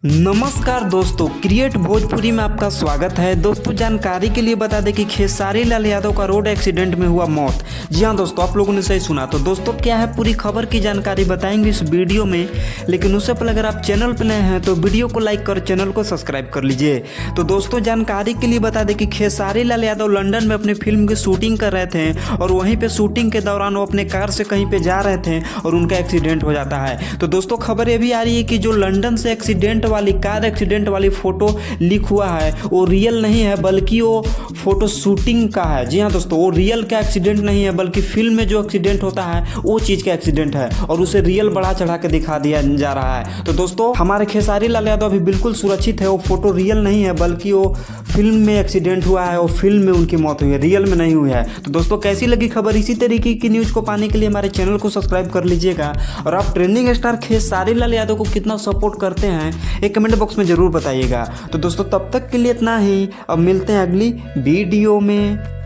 नमस्कार दोस्तों, क्रिएट भोजपुरी में आपका स्वागत है। दोस्तों जानकारी के लिए बता दें कि खेसारी लाल यादव का रोड एक्सीडेंट में हुआ मौत। जी हाँ दोस्तों, आप लोगों ने सही सुना। तो दोस्तों क्या है, पूरी खबर की जानकारी बताएंगे इस वीडियो में, लेकिन उससे पहले अगर आप चैनल पर नए हैं तो वीडियो को लाइक कर चैनल को सब्सक्राइब कर लीजिए। तो दोस्तों जानकारी के लिए बता दें कि खेसारी लाल यादव लंदन में अपनी फिल्म की शूटिंग कर रहे थे और वहीं पर शूटिंग के दौरान वो अपने कार से कहीं पर जा रहे थे और उनका एक्सीडेंट हो जाता है। तो दोस्तों खबर ये भी आ रही है कि जो लंदन से एक्सीडेंट वाली कार एक्सीडेंट वाली फोटो लीक हुआ है वो रियल नहीं है, बल्कि वो फोटो शूटिंग का है। जी हाँ दोस्तों, वो रियल का एक्सीडेंट नहीं है, बल्कि फिल्म में जो एक्सीडेंट होता है वो चीज़ का एक्सीडेंट है और उसे रियल बढ़ा चढ़ा के दिखा दिया जा रहा है। तो दोस्तों हमारे खेसारी लाल यादव अभी बिल्कुल सुरक्षित है, वो फोटो रियल नहीं है, बल्कि वो फिल्म में एक्सीडेंट हुआ है, वो फिल्म में उनकी मौत हुई है, रियल में नहीं हुई है। तो दोस्तों कैसी लगी खबर? इसी तरीके की न्यूज़ को पाने के लिए हमारे चैनल को सब्सक्राइब कर लीजिएगा और आप ट्रेंडिंग स्टार खेसारी लाल यादव को कितना सपोर्ट करते हैं एक कमेंट बॉक्स में ज़रूर बताइएगा। तो दोस्तों तब तक के लिए इतना ही, अब मिलते हैं अगली वीडियो में।